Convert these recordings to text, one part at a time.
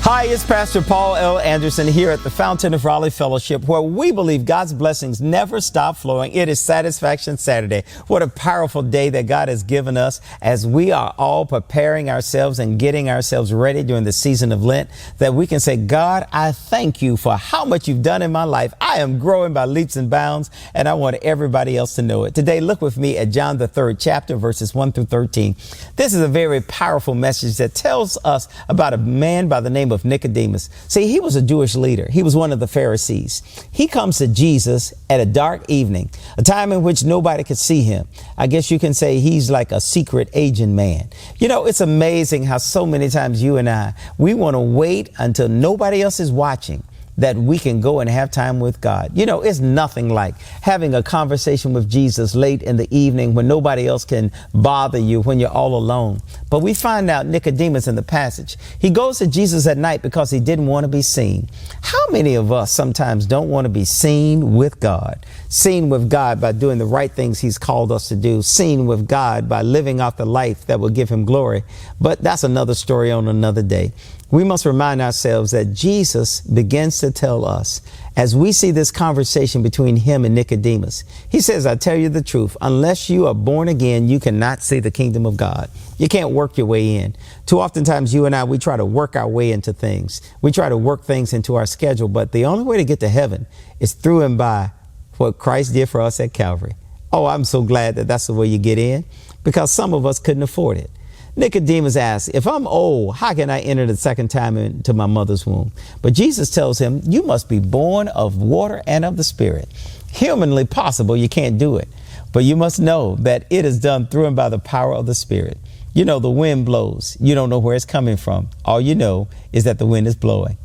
Hi, it's Pastor Paul L. Anderson here at the Fountain of Raleigh Fellowship, where we believe God's blessings never stop flowing. It is Satisfaction Saturday. What a powerful day that God has given us as we are all preparing ourselves and getting ourselves ready during the season of Lent, that we can say, God, I thank you for how much you've done in my life. I am growing by leaps and bounds, and I want everybody else to know it. Today, look with me at John, the 3rd chapter, verses 1 through 13. This is a very powerful message that tells us about a man by the name of Nicodemus. See, he was a Jewish leader. He was one of the Pharisees. He comes to Jesus at a dark evening, a time in which nobody could see him. I guess you can say he's like a secret agent man. You know, it's amazing how so many times you and we want to wait until nobody else is watching, that we can go and have time with God. You know, it's nothing like having a conversation with Jesus late in the evening when nobody else can bother you, when you're all alone. But we find out Nicodemus in the passage, he goes to Jesus at night because he didn't want to be seen. How many of us sometimes don't want to be seen with God? Seen with God by doing the right things he's called us to do. Seen with God by living out the life that will give him glory. But that's another story on another day. We must remind ourselves that Jesus begins to tell us, as we see this conversation between him and Nicodemus, he says, I tell you the truth, unless you are born again, you cannot see the kingdom of God. You can't work your way in. Too oftentimes you and we try to work our way into things. We try to work things into our schedule, but the only way to get to heaven is through and by what Christ did for us at Calvary. Oh, I'm so glad that that's the way you get in, because some of us couldn't afford it. Nicodemus asks, if I'm old, how can I enter the second time into my mother's womb? But Jesus tells him, you must be born of water and of the Spirit. Humanly possible, you can't do it. But you must know that it is done through and by the power of the Spirit. You know, the wind blows. You don't know where it's coming from. All you know is that the wind is blowing.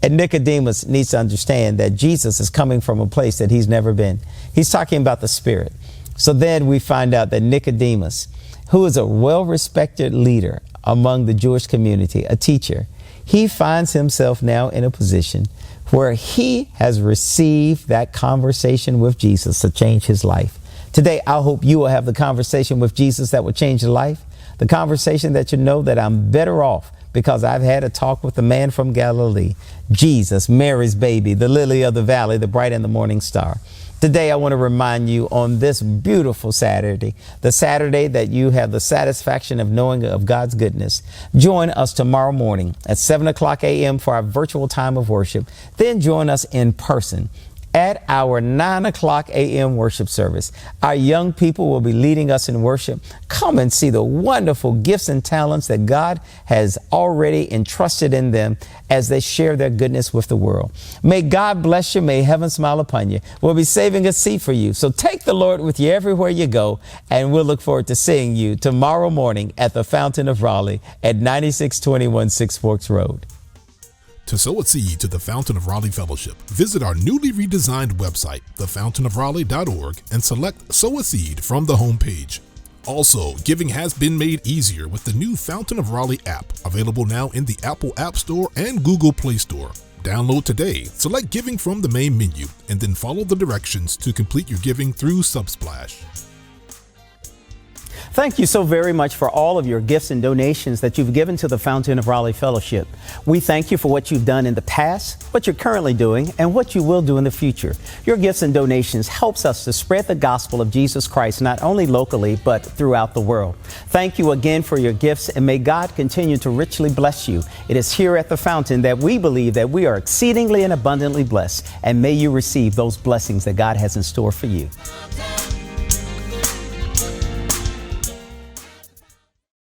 And Nicodemus needs to understand that Jesus is coming from a place that he's never been. He's talking about the Spirit. So then we find out that Nicodemus, who is a well-respected leader among the Jewish community, a teacher, he finds himself now in a position where he has received that conversation with Jesus to change his life. Today, I hope you will have the conversation with Jesus that will change your life, the conversation that you know that I'm better off because I've had a talk with the man from Galilee, Jesus, Mary's baby, the lily of the valley, the bright and the morning star. Today, I want to remind you on this beautiful Saturday, the Saturday that you have the satisfaction of knowing of God's goodness. Join us tomorrow morning at 7 o'clock a.m. for our virtual time of worship. Then join us in person at our 9 o'clock a.m. worship service. Our young people will be leading us in worship. Come and see the wonderful gifts and talents that God has already entrusted in them as they share their goodness with the world. May God bless you. May heaven smile upon you. We'll be saving a seat for you. So take the Lord with you everywhere you go, and we'll look forward to seeing you tomorrow morning at the Fountain of Raleigh at 9621 Six Forks Road. To sow a seed to the Fountain of Raleigh Fellowship, visit our newly redesigned website, thefountainofraleigh.org, and select Sow a Seed from the homepage. Also, giving has been made easier with the new Fountain of Raleigh app, available now in the Apple App Store and Google Play Store. Download today, select Giving from the main menu, and then follow the directions to complete your giving through Subsplash. Thank you so very much for all of your gifts and donations that you've given to the Fountain of Raleigh Fellowship. We thank you for what you've done in the past, what you're currently doing, and what you will do in the future. Your gifts and donations helps us to spread the gospel of Jesus Christ, not only locally, but throughout the world. Thank you again for your gifts, and may God continue to richly bless you. It is here at the Fountain that we believe that we are exceedingly and abundantly blessed, and may you receive those blessings that God has in store for you.